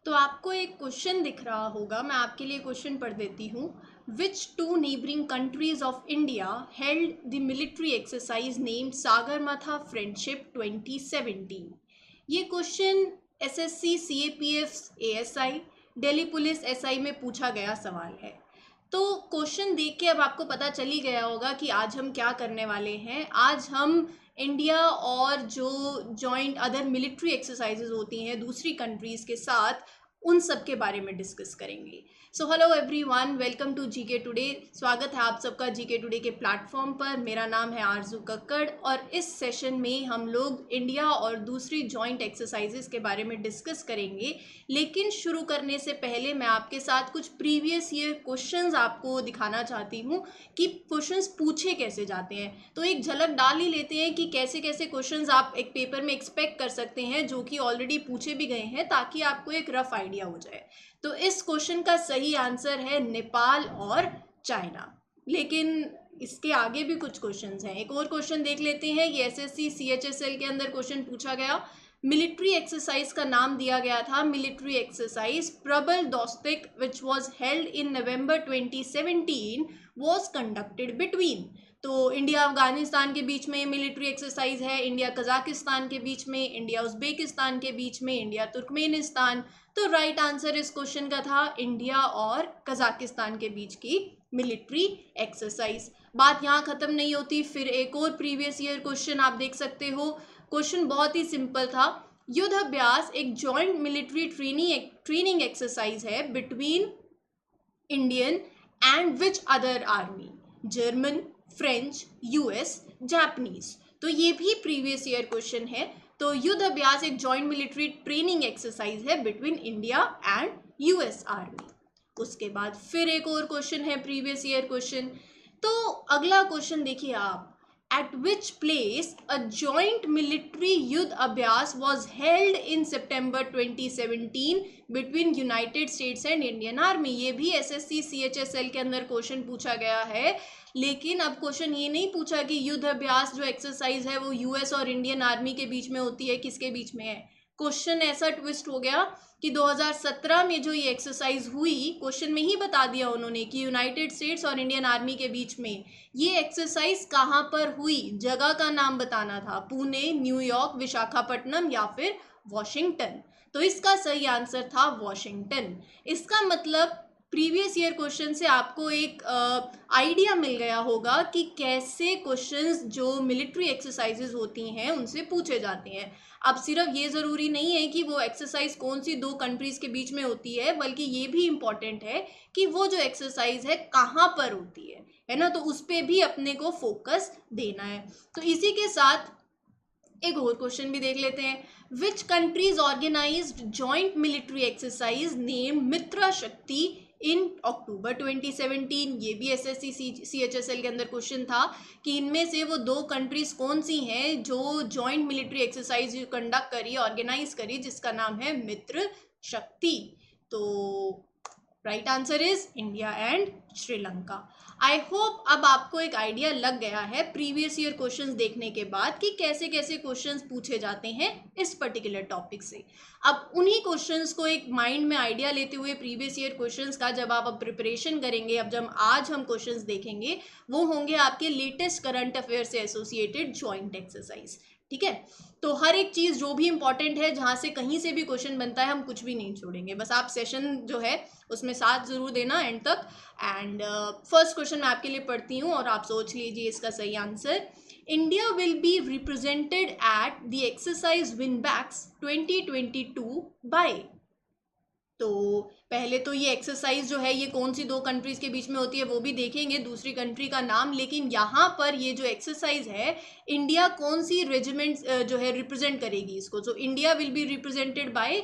तो आपको एक क्वेश्चन दिख रहा होगा, मैं आपके लिए क्वेश्चन पढ़ देती हूँ। Which two neighbouring countries of India held the military exercise named Sagarmatha friendship 2017। ये question SSC, CAPF, ASI, Delhi police SI में पूछा गया सवाल है। तो क्वेश्चन देख के अब आपको पता चल ही गया होगा कि आज हम क्या करने वाले हैं। आज हम इंडिया और जो जॉइंट अदर मिलिट्री एक्सरसाइजेज होती हैं दूसरी कंट्रीज़ के साथ, उन सब के बारे में डिस्कस करेंगे। So hello everyone, welcome to GK today. स्वागत है आप सबका जीके टुडे के प्लेटफॉर्म पर। मेरा नाम है आरजू कक्कड़ और इस सेशन में हम लोग इंडिया और दूसरी जॉइंट एक्सरसाइजेज के बारे में डिस्कस करेंगे। लेकिन शुरू करने से पहले मैं आपके साथ कुछ प्रीवियस ईयर क्वेश्चंस आपको दिखाना चाहती हूँ कि क्वेश्चंस पूछे कैसे जाते हैं। तो एक झलक डाल ही लेते हैं कि कैसे कैसे क्वेश्चंस आप एक पेपर में एक्सपेक्ट कर सकते हैं जो कि ऑलरेडी पूछे भी गए हैं, ताकि आपको एक रफ आइडिया हो जाए। तो इस क्वेश्चन का सही आंसर है नेपाल और चाइना। लेकिन इसके आगे भी कुछ क्वेश्चंस हैं। एक और क्वेश्चन देख लेते हैं। ये एसएससी सीएचएसएल के अंदर क्वेश्चन पूछा गया। मिलिट्री एक्सरसाइज का नाम दिया गया था military exercise Prabal Dostyk which was held in November 2017 was conducted between. तो इंडिया अफगानिस्तान के बीच में मिलिट्री एक्सरसाइज है, इंडिया कजाकिस्तान के बीच में, इंडिया उज्बेकिस्तान के बीच में, इंडिया तुर्कमेनिस्तान। तो राइट आंसर इस क्वेश्चन का था इंडिया और कजाकिस्तान के बीच की मिलिट्री एक्सरसाइज। बात यहाँ खत्म नहीं होती, फिर एक और प्रीवियस ईयर क्वेश्चन आप देख सकते हो। क्वेश्चन बहुत ही सिंपल था। युद्ध अभ्यास एक जॉइंट मिलिट्री ट्रेनिंग एक्सरसाइज है between Indian and which other army? German, French, US, Japanese. तो ये भी प्रीवियस ईयर क्वेश्चन है। तो युद्ध अभ्यास एक जॉइंट मिलिट्री ट्रेनिंग एक्सरसाइज है between India and US army. उसके बाद फिर एक और क्वेश्चन है प्रीवियस ईयर क्वेश्चन। तो अगला क्वेश्चन देखिए आप। At which place a joint military युद्ध अभ्यास was held in September 2017 between United States and Indian Army? ये भी एसएससी सीएचएसएल के अंदर क्वेश्चन पूछा गया है। लेकिन अब क्वेश्चन ये नहीं पूछा कि युद्ध अभ्यास जो एक्सरसाइज है वो यूएस और इंडियन आर्मी के बीच में होती है, किसके बीच में है। क्वेश्चन ऐसा ट्विस्ट हो गया कि 2017 में जो ये एक्सरसाइज हुई, क्वेश्चन में ही बता दिया उन्होंने कि यूनाइटेड स्टेट्स और इंडियन आर्मी के बीच में ये एक्सरसाइज कहाँ पर हुई। जगह का नाम बताना था, पुणे, न्यूयॉर्क, विशाखापट्टनम या फिर वॉशिंगटन। तो इसका सही आंसर था वॉशिंगटन। इसका मतलब प्रीवियस ईयर क्वेश्चन से आपको एक आइडिया मिल गया होगा कि कैसे क्वेश्चंस जो मिलिट्री एक्सरसाइजेज होती हैं उनसे पूछे जाते हैं। अब सिर्फ ये ज़रूरी नहीं है कि वो एक्सरसाइज कौन सी दो कंट्रीज़ के बीच में होती है, बल्कि ये भी इम्पॉर्टेंट है कि वो जो एक्सरसाइज है कहाँ पर होती है ना। तो उस पर भी अपने को फोकस देना है। तो इसी के साथ एक और क्वेश्चन भी देख लेते हैं। Which countries organised joint military exercise name Mitra Shakti in अक्टूबर 2017? ये भी एसएससी सीएचएसएल के अंदर क्वेश्चन था कि इनमें से वो दो कंट्रीज कौन सी हैं जो जॉइंट मिलिट्री एक्सरसाइज कंडक्ट करी, ऑर्गेनाइज करी, जिसका नाम है मित्र शक्ति। तो right answer is India and Sri Lanka. I hope अब आपको एक आइडिया लग गया है प्रीवियस ईयर क्वेश्चंस देखने के बाद कि कैसे कैसे क्वेश्चंस पूछे जाते हैं इस पर्टिकुलर टॉपिक से। अब उन्हीं क्वेश्चंस को एक माइंड में आइडिया लेते हुए प्रीवियस ईयर क्वेश्चंस का जब आप अब प्रिपरेशन करेंगे, अब जब आज हम क्वेश्चंस देखेंगे वो होंगे आपके लेटेस्ट करंट अफेयर से एसोसिएटेड जॉइंट एक्सरसाइज। ठीक है, तो हर एक चीज़ जो भी इंपॉर्टेंट है, जहाँ से कहीं से भी क्वेश्चन बनता है, हम कुछ भी नहीं छोड़ेंगे। बस आप सेशन जो है उसमें साथ ज़रूर देना एंड तक। एंड फर्स्ट क्वेश्चन मैं आपके लिए पढ़ती हूँ और आप सोच लीजिए इसका सही answer. India will be represented at the exercise Vinbax 2022 by. तो पहले तो ये एक्सरसाइज जो है ये कौन सी दो कंट्रीज के बीच में होती है वो भी देखेंगे, दूसरी कंट्री का नाम। लेकिन यहाँ पर ये जो एक्सरसाइज है, इंडिया कौन सी रेजिमेंट जो है रिप्रेजेंट करेगी इसको। So India will be represented by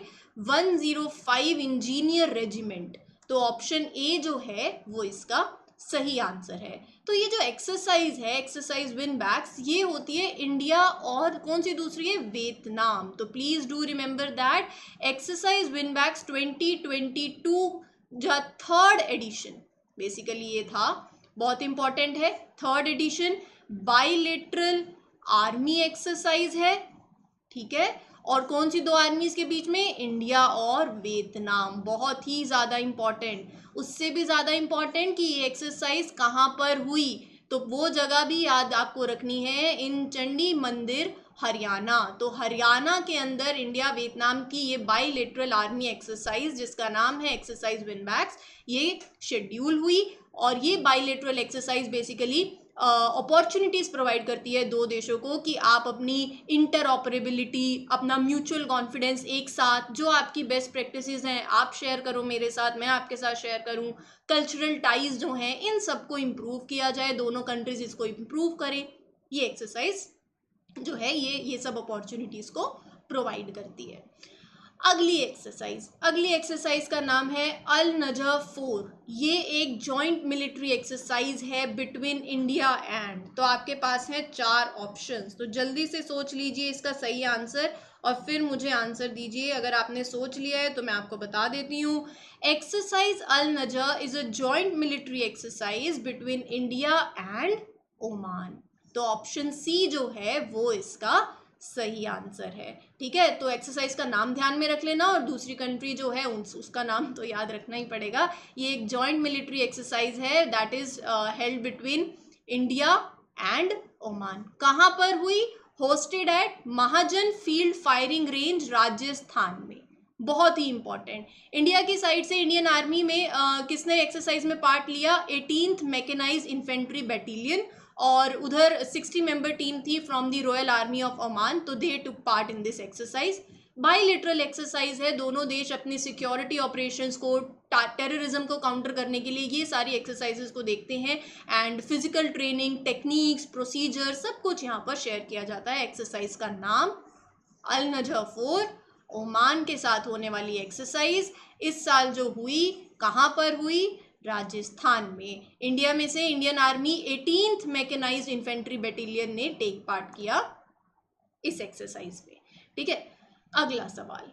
105 engineer regiment. तो ऑप्शन ए जो है वो इसका सही आंसर है। तो ये जो एक्सरसाइज है, एक्सरसाइज विन बैक्स, ये होती है इंडिया और कौन सी दूसरी है, वियतनाम। तो please do remember that exercise Vinbax 2022 जो थर्ड एडिशन बेसिकली ये था, बहुत इंपॉर्टेंट है। Third edition bilateral army exercise है, ठीक है। और कौन सी दो आर्मीज के बीच में? इंडिया और वियतनाम। बहुत ही ज़्यादा इम्पॉर्टेंट। उससे भी ज़्यादा इम्पॉर्टेंट कि ये एक्सरसाइज कहाँ पर हुई, तो वो जगह भी याद आपको रखनी है, इन चंडी मंदिर, हरियाणा। तो हरियाणा के अंदर इंडिया वियतनाम की ये बाईलेटरल आर्मी एक्सरसाइज, जिसका नाम है एक्सरसाइज विनबैक्स, ये शेड्यूल हुई। और ये bilateral exercise basically opportunities provide करती है दो देशों को कि आप अपनी इंटरऑपरेबिलिटी, अपना म्यूचुअल कॉन्फिडेंस एक साथ, जो आपकी बेस्ट प्रैक्टिसेस हैं आप शेयर करो मेरे साथ, मैं आपके साथ शेयर करूं, कल्चरल टाइज जो हैं इन सबको इम्प्रूव किया जाए, दोनों कंट्रीज इसको इम्प्रूव करें। ये एक्सरसाइज जो है ये सब अपॉर्चुनिटीज को प्रोवाइड करती है। अगली एक्सरसाइज का नाम है अल नजफ 4। ये एक जॉइंट मिलिट्री एक्सरसाइज है बिटवीन इंडिया एंड, तो आपके पास हैं 4 ऑप्शंस, तो जल्दी से सोच लीजिए इसका सही आंसर और फिर मुझे आंसर दीजिए। अगर आपने सोच लिया है तो मैं आपको बता देती हूँ। Exercise Al Najah is a joint military exercise between India and Oman. तो ऑप्शन सी जो है वो इसका सही आंसर है। ठीक है, तो एक्सरसाइज का नाम ध्यान में रख लेना और दूसरी कंट्री जो है उसका नाम तो याद रखना ही पड़ेगा। ये एक जॉइंट मिलिट्री एक्सरसाइज है that is held between India and Oman. कहाँ पर हुई? होस्टेड एट महाजन फील्ड फायरिंग रेंज, राजस्थान में। बहुत ही इंपॉर्टेंट। इंडिया की साइड से इंडियन आर्मी में किसने एक्सरसाइज में पार्ट लिया? 18th मैकेनाइज्ड इन्फेंट्री बैटेलियन, और उधर 60 मेंबर टीम थी from the royal army of Oman, तो they took part in this exercise. Bilateral exercise है, दोनों देश अपनी सिक्योरिटी ऑपरेशंस को, टेररिज्म को काउंटर करने के लिए ये सारी एक्सरसाइजेस को देखते हैं, and physical training, techniques, procedure सब कुछ यहाँ पर शेयर किया जाता है। एक्सरसाइज का नाम अल नजफ 4, ओमान के साथ होने वाली एक्सरसाइज। इस साल जो हुई, कहाँ पर हुई? राजस्थान में। इंडिया में से Indian army 18th mechanised infantry battalion ने टेक पार्ट किया इस एक्सरसाइज में। ठीक है, अगला सवाल,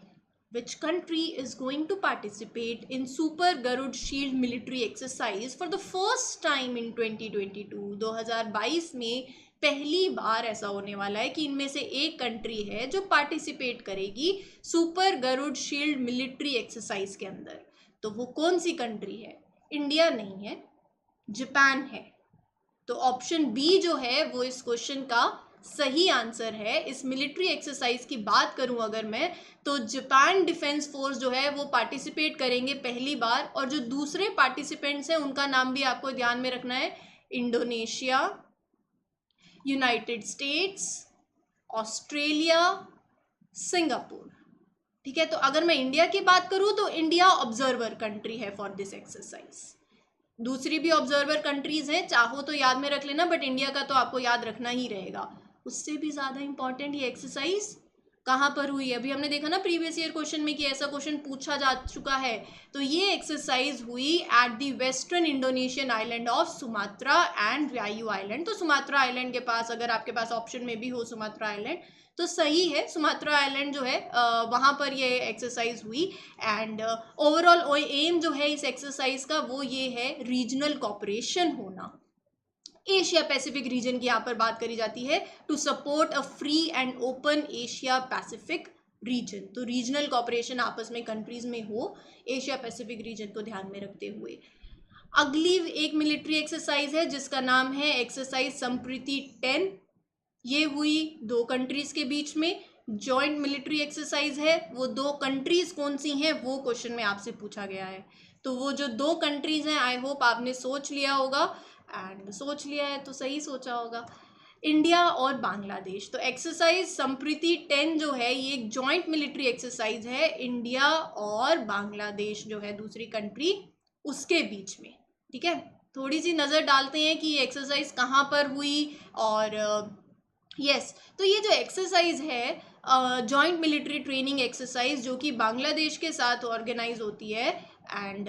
which country is going to participate in Super Garud Shield military exercise for the first time in 2022? 2022 में पहली बार ऐसा होने वाला है कि इनमें से एक कंट्री है जो पार्टिसिपेट करेगी super Garuda shield military exercise के अंदर। तो वो कौन सी कंट्री है? इंडिया नहीं है, जापान है। तो ऑप्शन बी जो है वो इस क्वेश्चन का सही आंसर है। इस मिलिट्री एक्सरसाइज की बात करूं अगर मैं, तो जापान डिफेंस फोर्स जो है वो पार्टिसिपेट करेंगे पहली बार, और जो दूसरे पार्टिसिपेंट्स हैं उनका नाम भी आपको ध्यान में रखना है, Indonesia, United states, Australia, Singapore. ठीक है, तो अगर मैं इंडिया की बात करूं तो इंडिया ऑब्जर्वर कंट्री है फॉर दिस एक्सरसाइज। दूसरी भी ऑब्जर्वर कंट्रीज हैं, चाहो तो याद में रख लेना, बट इंडिया का तो आपको याद रखना ही रहेगा। उससे भी ज़्यादा इंपॉर्टेंट ये एक्सरसाइज कहाँ पर हुई? अभी हमने देखा ना प्रीवियस ईयर क्वेश्चन में कि ऐसा क्वेश्चन पूछा जा चुका है। तो ये एक्सरसाइज हुई at the western Indonesian island of Sumatra and वायु आइलैंड। तो सुमात्रा आइलैंड के पास, अगर आपके पास ऑप्शन में भी हो सुमात्रा आइलैंड तो सही है, सुमात्रा आइलैंड जो है वहाँ पर ये एक्सरसाइज हुई। एंड ओवरऑल एम जो है इस एक्सरसाइज का वो ये है, रीजनल कॉपरेशन होना। एशिया पैसिफिक रीजन की यहाँ पर बात करी जाती है, to support a free and open Asia Pacific region. तो रीजनल कॉपरेशन आपस में कंट्रीज में हो, एशिया पैसिफिक रीजन को ध्यान में रखते हुए। अगली एक मिलिट्री एक्सरसाइज है जिसका नाम है एक्सरसाइज संप्रीति 10। ये हुई दो कंट्रीज के बीच में, जॉइंट मिलिट्री एक्सरसाइज है। वो दो कंट्रीज कौन सी हैं वो क्वेश्चन में आपसे पूछा गया है। तो वो जो दो कंट्रीज हैं, आई होप आपने सोच लिया होगा, एंड सोच लिया है तो सही सोचा होगा, इंडिया और बांग्लादेश। तो एक्सरसाइज संप्रीति 10 जो है ये एक जॉइंट मिलिट्री एक्सरसाइज है, इंडिया और बांग्लादेश जो है दूसरी कंट्री उसके बीच में। ठीक है, थोड़ी सी नज़र डालते हैं कि ये एक्सरसाइज कहाँ पर हुई। और यस तो ये जो एक्सरसाइज है जॉइंट मिलिट्री ट्रेनिंग एक्सरसाइज जो कि बांग्लादेश के साथ ऑर्गेनाइज होती है, एंड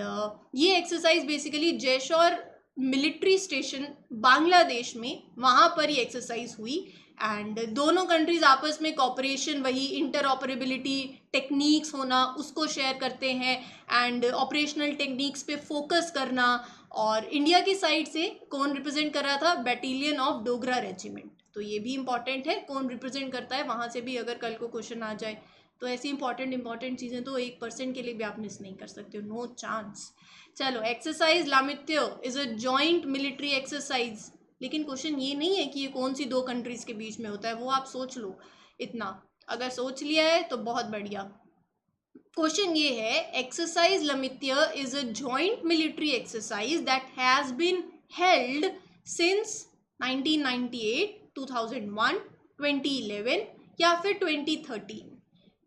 ये exercise basically Jessore military station Bangladesh में, वहाँ पर ये एक्सरसाइज हुई। एंड दोनों कंट्रीज आपस में कॉपरेशन, वही इंटरऑपरेबिलिटी, टेक्निक्स होना उसको शेयर करते हैं, एंड ऑपरेशनल टेक्निक्स पे फोकस करना। और इंडिया की साइड से कौन रिप्रेजेंट कर रहा था? Battalion of Dogra regiment. तो ये भी इंपॉर्टेंट है, कौन रिप्रेजेंट करता है, वहाँ से भी अगर कल को क्वेश्चन आ जाए तो ऐसी इंपॉर्टेंट चीज़ें तो 1% के लिए भी आप मिस नहीं कर सकते हो, नो चांस। चलो, exercise Lamitiye is a joint military exercise, लेकिन क्वेश्चन ये नहीं है कि ये कौन सी 2 कंट्रीज के बीच में होता है, वो आप सोच लो इतना, अगर सोच लिया है तो बहुत बढ़िया। क्वेश्चन ये है, exercise Lamitiye is a joint military exercise that has been held since 1998, 2001, 2011 या फिर 2013।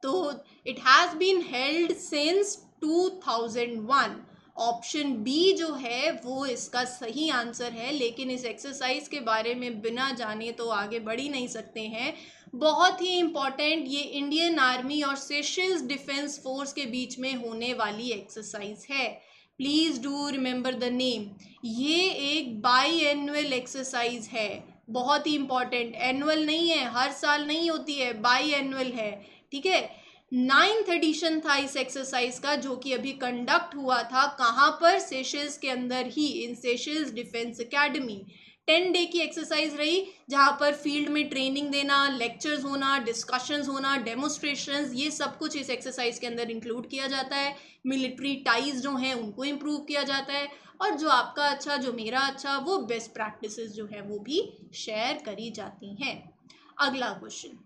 तो it has been held since 2001। Option B जो है वो इसका सही आंसर है, लेकिन इस एक्सरसाइज के बारे में बिना जाने तो आगे बढ़ ही नहीं सकते हैं। बहुत ही इम्पॉर्टेंट, ये इंडियन आर्मी और सेशल्स डिफेंस फोर्स के बीच में होने वाली एक्सरसाइज है। Please do remember the name. ये एक बाई एनुअल एक्सरसाइज है, बहुत ही इम्पॉर्टेंट, एनुअल नहीं है, हर साल नहीं होती है, बाई एनुअल है, ठीक है। 9th एडिशन था इस एक्सरसाइज का, जो कि अभी कंडक्ट हुआ था, कहाँ पर, सेशल्स के अंदर ही, इन सेशल्स डिफेंस एकेडमी। 10 डे की एक्सरसाइज रही, जहाँ पर फील्ड में ट्रेनिंग देना, लेक्चर्स होना, डिस्कशंस होना, डेमोस्ट्रेशंस, ये सब कुछ इस एक्सरसाइज के अंदर इंक्लूड किया जाता है। मिलिट्री टाइज जो हैं उनको इम्प्रूव किया जाता है, और जो आपका अच्छा, जो मेरा अच्छा, वो बेस्ट प्रैक्टिसेस जो है वो भी शेयर करी जाती हैं। अगला क्वेश्चन,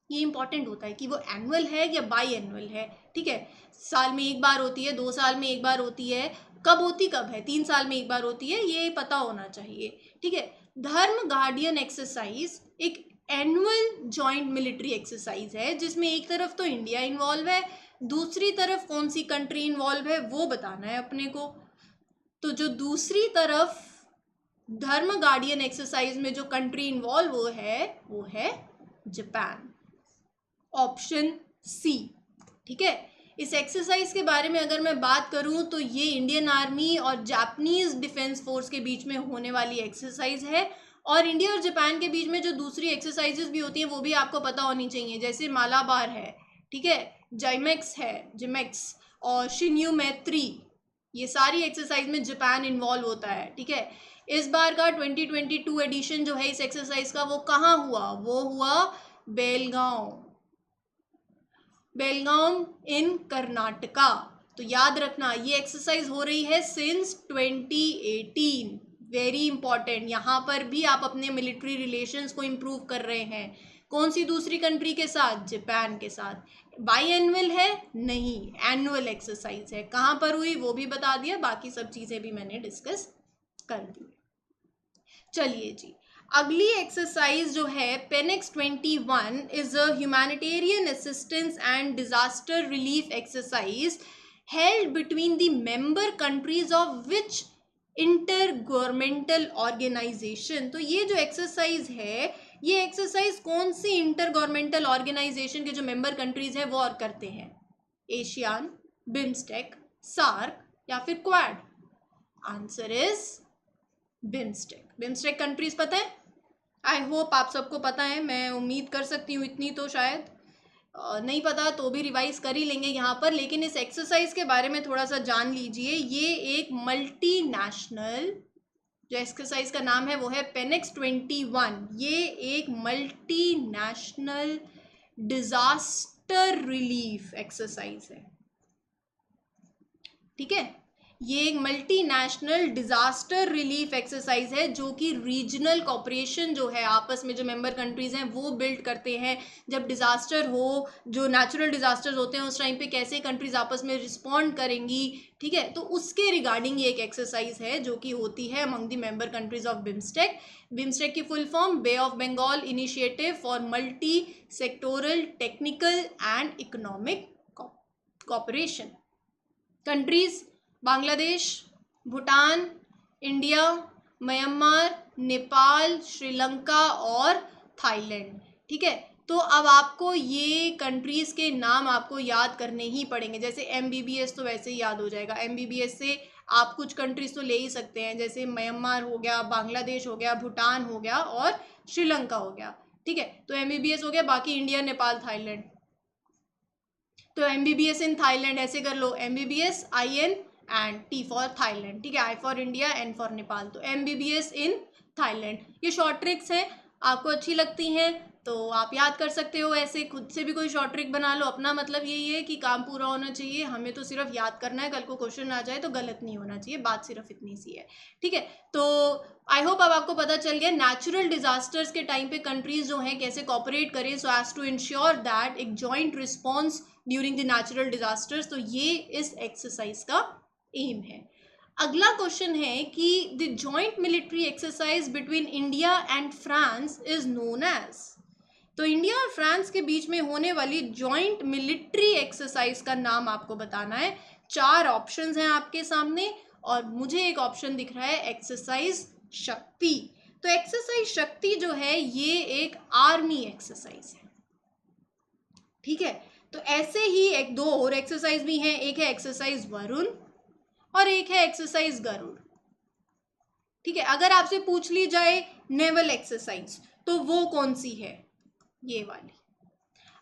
ये इंपॉर्टेंट होता है कि वो एनुअल है या बाई एनुअल है, ठीक है। साल में एक बार होती है, 2 साल में एक बार होती है, कब होती कब है, 3 साल में एक बार होती है, ये पता होना चाहिए, ठीक है। धर्म गार्डियन एक्सरसाइज एक एनुअल जॉइंट मिलिट्री एक्सरसाइज है, जिसमें एक तरफ तो इंडिया इन्वॉल्व है, दूसरी तरफ कौन सी कंट्री इन्वॉल्व है वो बताना है अपने को। तो जो दूसरी तरफ धर्म गार्डियन एक्सरसाइज में जो कंट्री इन्वॉल्व वो है जापान, ऑप्शन सी, ठीक है। इस एक्सरसाइज के बारे में अगर मैं बात करूं तो ये इंडियन आर्मी और जापानीज डिफेंस फोर्स के बीच में होने वाली एक्सरसाइज है, और इंडिया और जापान के बीच में जो दूसरी एक्सरसाइजेस भी होती हैं वो भी आपको पता होनी चाहिए, जैसे मालाबार है, ठीक है, जाइमेक्स है, जिमेक्स, और शिन्यू मैत्री, ये सारी एक्सरसाइज में जापान इन्वॉल्व होता है, ठीक है। इस बार का 2022 एडिशन जो है इस एक्सरसाइज का, वो कहाँ हुआ, वो हुआ बेलगांव इन कर्नाटका। तो याद रखना, ये एक्सरसाइज हो रही है सिंस 2018, वेरी इंपॉर्टेंट। यहाँ पर भी आप अपने मिलिट्री रिलेशंस को इम्प्रूव कर रहे हैं, कौन सी दूसरी कंट्री के साथ, जापान के साथ। बाई एनुअल है नहीं, एनुअल एक्सरसाइज है, कहाँ पर हुई वो भी बता दिया, बाकी सब चीज़ें भी मैंने डिस्कस कर दी। चलिए जी, अगली एक्सरसाइज जो है Panex 21 is a humanitarian assistance and disaster relief exercise held between the member countries of which intergovernmental organisation. तो ये जो एक्सरसाइज है, ये एक्सरसाइज कौन सी इंटर गवर्नमेंटल ऑर्गेनाइजेशन के जो मेंबर कंट्रीज हैं वो और करते हैं, एशियान, बिम्स्टेक, सार्क या फिर quad. Answer is BIMSTEC countries पता है, आई होप आप सबको पता है, मैं उम्मीद कर सकती हूँ इतनी तो, शायद नहीं पता तो भी रिवाइज कर ही लेंगे यहाँ पर। लेकिन इस एक्सरसाइज के बारे में थोड़ा सा जान लीजिए, ये एक मल्टीनेशनल, जो एक्सरसाइज का नाम है वो है पेनेक्स 21, ये एक मल्टीनेशनल डिजास्टर रिलीफ एक्सरसाइज है, ठीक है। ये एक मल्टीनेशनल डिजास्टर रिलीफ एक्सरसाइज है, जो कि रीजनल कॉपरेशन जो है आपस में जो मेंबर कंट्रीज हैं वो बिल्ड करते हैं। जब डिजास्टर हो, जो नेचुरल डिजास्टर्स होते हैं, उस टाइम पे कैसे कंट्रीज आपस में रिस्पॉन्ड करेंगी, ठीक है, तो उसके रिगार्डिंग ये एक एक्सरसाइज है जो कि होती है among the member countries of BIMSTEC. BIMSTEC की full form bay of Bengal initiative for multi sectoral technical and economic cooperation. Countries Bangladesh, Bhutan, India, Myanmar, Nepal, Sri Lanka और थाईलैंड, ठीक है। तो अब आपको ये कंट्रीज़ के नाम आपको याद करने ही पड़ेंगे, जैसे MBBS तो वैसे ही याद हो जाएगा, MBBS से आप कुछ कंट्रीज़ तो ले ही सकते हैं, जैसे म्यांमार हो गया, बांग्लादेश हो गया, भूटान हो गया और श्रीलंका हो गया, ठीक है। तो MBBS हो गया, बाकी इंडिया, नेपाल, थाईलैंड। तो MBBS इन थाईलैंड ऐसे कर लो, MBBS IN and T for Thailand, ठीक है, I for India, N for Nepal, तो MBBS इन थाईलैंड। ये शॉर्ट ट्रिक्स है, आपको अच्छी लगती हैं तो आप याद कर सकते हो, ऐसे खुद से भी कोई शॉर्ट ट्रिक बना लो। अपना मतलब यही है कि काम पूरा होना चाहिए, हमें तो सिर्फ याद करना है, कल को क्वेश्चन आ जाए तो गलत नहीं होना चाहिए, बात सिर्फ इतनी सी है। ठीक है, तो आई होप अब आपको पता चल गया नेचुरल डिजास्टर्स के टाइम पे कंट्रीज जो हैं कैसे कॉपरेट करें so as to ensure that एक joint response during the natural disasters. तो ये इस एक्सरसाइज का एम है। अगला क्वेश्चन है कि the joint military exercise between India and France is known as. तो इंडिया और फ्रांस के बीच में होने वाली जॉइंट मिलिट्री एक्सरसाइज का नाम आपको बताना है। 4 ऑप्शंस हैं आपके सामने और मुझे एक ऑप्शन दिख रहा है एक्सरसाइज शक्ति। तो एक्सरसाइज शक्ति जो है ये एक आर्मी एक्सरसाइज है। ठीक है, तो ऐसे ही एक 2 और एक्सरसाइज भी हैं, एक है एक्सरसाइज वरुण और एक है एक्सरसाइज गरुड़। ठीक है, अगर आपसे पूछ ली जाए नेवल एक्सरसाइज तो वो कौन सी है, ये वाली।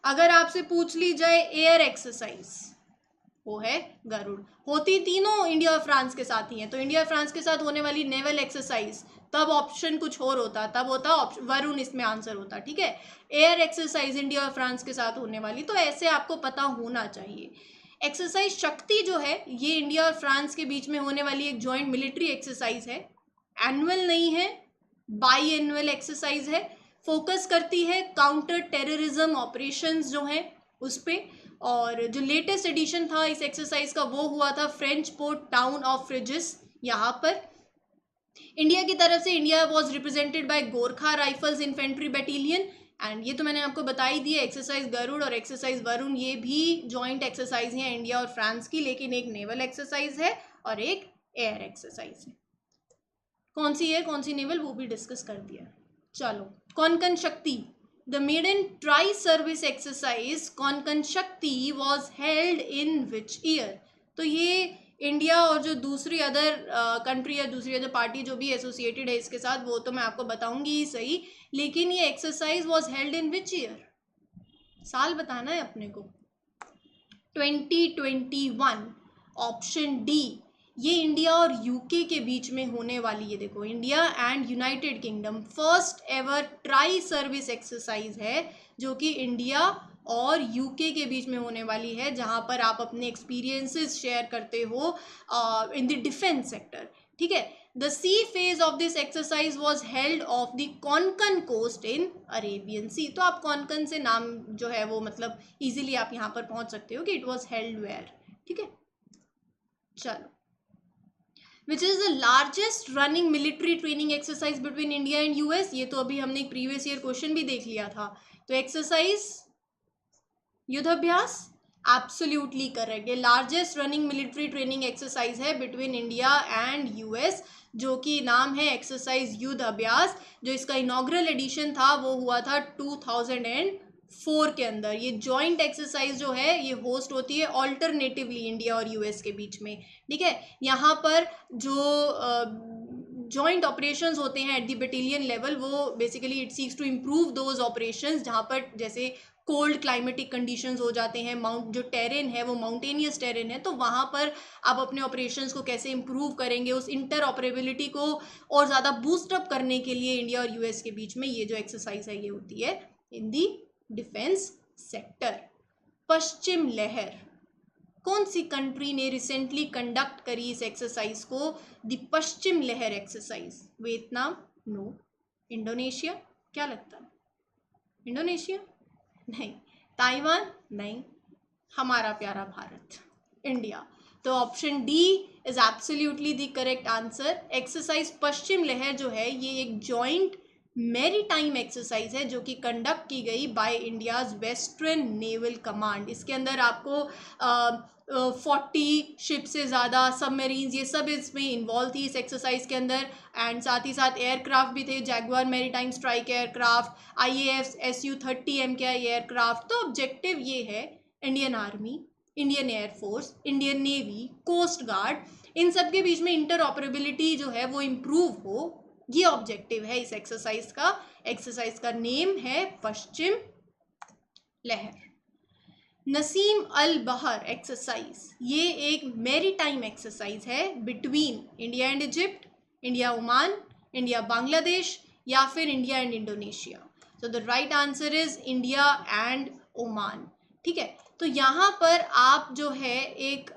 अगर आपसे पूछ ली जाए एयर एक्सरसाइज वो है गरुड़। होती तीनों इंडिया और फ्रांस के साथ ही है, तो इंडिया और फ्रांस के साथ होने वाली नेवल एक्सरसाइज तब ऑप्शन कुछ और होता, तब होता वरुण, इसमें आंसर होता। ठीक है, एयर एक्सरसाइज इंडिया और फ्रांस के साथ होने वाली, तो ऐसे आपको पता होना चाहिए। एक्सरसाइज शक्ति जो है ये इंडिया और फ्रांस के बीच में होने वाली एक जॉइंट मिलिट्री एक्सरसाइज है। एनुअल नहीं है, बाई एनुअल एक्सरसाइज है। फोकस करती है काउंटर टेररिज्म ऑपरेशंस जो हैं उस पर। और जो लेटेस्ट एडिशन था इस एक्सरसाइज का वो हुआ था फ्रेंच पोर्ट टाउन ऑफ फ्रिजिस। यहाँ पर इंडिया की तरफ से India was represented by Gorkha rifles infantry battalion. And ये तो मैंने आपको बता ही दिया, एक्सरसाइज गरुड़ और एक्सरसाइज वरुण ये भी जॉइंट एक्सरसाइज है इंडिया और फ्रांस की, लेकिन एक नेवल एक्सरसाइज है और एक एयर एक्सरसाइज है। कौन सी है कौन सी नेवल वो भी डिस्कस कर दिया। चलो, Konkan Shakti, the maiden tri service exercise Konkan Shakti was held in which year. तो ये इंडिया और जो दूसरी अदर कंट्री या दूसरी अदर पार्टी जो भी एसोसिएटेड है इसके साथ वो तो मैं आपको बताऊंगी ही सही, लेकिन ये exercise was held in which year, साल बताना है अपने को। 2021 ऑप्शन डी। ये इंडिया और यूके के बीच में होने वाली है, देखो India and United kingdom first ever try service exercise है जो कि इंडिया और यूके के बीच में होने वाली है, जहां पर आप अपने एक्सपीरियंसेस शेयर करते हो इन द डिफेंस सेक्टर। ठीक है, the sea phase of this exercise was held of the Konkan coast in Arabian sea. तो आप कोंकण से नाम जो है वो मतलब इजीली आप यहाँ पर पहुंच सकते हो कि इट वॉज हेल्ड वेयर। ठीक है, चलो, which is the largest running military training exercise between India and US. ये तो अभी हमने एक प्रीवियस ईयर क्वेश्चन भी देख लिया था। तो एक्सरसाइज युद्धाभ्यास, एब्सोल्युटली करेक्ट। ये largest running military training exercise है बिटवीन इंडिया एंड यूएस, जो कि नाम है एक्सरसाइज युद्धाभ्यास। जो इसका इनॉग्रल एडिशन था वो हुआ था 2004 के अंदर। ये जॉइंट एक्सरसाइज जो है ये होस्ट होती है ऑल्टरनेटिवली इंडिया और यूएस के बीच में। ठीक है, यहाँ पर जो जॉइंट ऑपरेशंस होते हैं एट द बटालियन लेवल वो basically it seeks to improve those operations, जहाँ पर जैसे कोल्ड क्लाइमेटिक कंडीशंस हो जाते हैं, माउंट जो टेरेन है वो माउंटेनियस टेरेन है, तो वहाँ पर आप अपने ऑपरेशंस को कैसे इम्प्रूव करेंगे, उस इंटर ऑपरेबिलिटी को और ज़्यादा बूस्ट अप करने के लिए इंडिया और यूएस के बीच में ये जो एक्सरसाइज है ये होती है इन दी डिफेंस सेक्टर। पश्चिम लहर, कौन सी कंट्री ने रिसेंटली कंडक्ट करी इस एक्सरसाइज को, द पश्चिम लहर एक्सरसाइज? वियतनाम? नो। इंडोनेशिया? क्या लगता है, इंडोनेशिया? नहीं। ताइवान? नहीं। हमारा प्यारा भारत, इंडिया। तो option D is absolutely the correct answer. Exercise Paschim Lehar जो है ये एक जॉइंट मैरीटाइम एक्सरसाइज है जो कि कंडक्ट की गई by India's western naval command. इसके अंदर आपको 40 शिप से ज़्यादा सबमरीन्स ये सब इसमें इन्वॉल्व थी इस एक्सरसाइज के अंदर। एंड साथ ही साथ एयरक्राफ्ट भी थे, Jaguar maritime strike aircraft, IAF Su-30 MKI aircraft. तो ऑब्जेक्टिव ये है Indian army, Indian air force, Indian navy, coast guard, इन सब के बीच में इंटर ऑपरेबिलिटी जो है वो इम्प्रूव हो, ये ऑब्जेक्टिव है इस एक्सरसाइज का। एक्सरसाइज का नेम है पश्चिम लहर। नसीम अल बहर एक्सरसाइज, ये एक मैरीटाइम एक्सरसाइज है between India and Egypt, India Oman, India Bangladesh, या फिर India and Indonesia? So the right answer is India and Oman. ठीक है, तो यहाँ पर आप जो है एक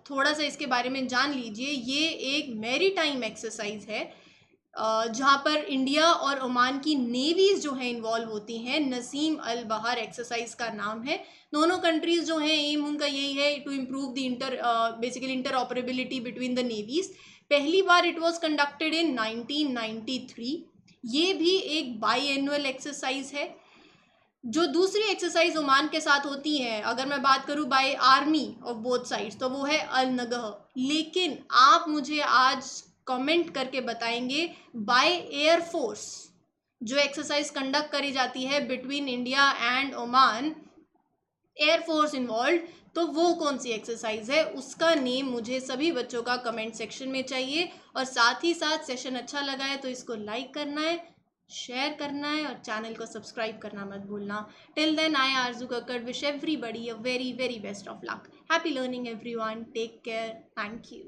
थोड़ा सा इसके बारे में जान लीजिए। ये एक मैरीटाइम एक्सरसाइज है जहाँ पर इंडिया और ओमान की नेवीज जो है इन्वॉल्व होती हैं। नसीम अल बहार एक्सरसाइज का नाम है। दोनों कंट्रीज जो हैं एम उनका यही है to improve the basically interoperability between the navies. पहली बार इट वाज कंडक्टेड इन 1993। ये भी एक बाई एनुअल एक्सरसाइज है। जो दूसरी एक्सरसाइज ओमान के साथ होती है, अगर मैं बात करूं by army of both sides, तो वो है अल नगह। लेकिन आप मुझे आज कमेंट करके बताएंगे बाय एयर फोर्स जो एक्सरसाइज कंडक्ट करी जाती है between India and Oman, air force involve, तो वो कौन सी एक्सरसाइज है, उसका नेम मुझे सभी बच्चों का कमेंट सेक्शन में चाहिए। और साथ ही साथ सेशन अच्छा लगा है तो इसको लाइक करना है, शेयर करना है और चैनल को सब्सक्राइब करना मत भूलना। Till then I Arzoo Kakkar wish everybody a very very best of luck. Happy learning everyone, take care, thank you.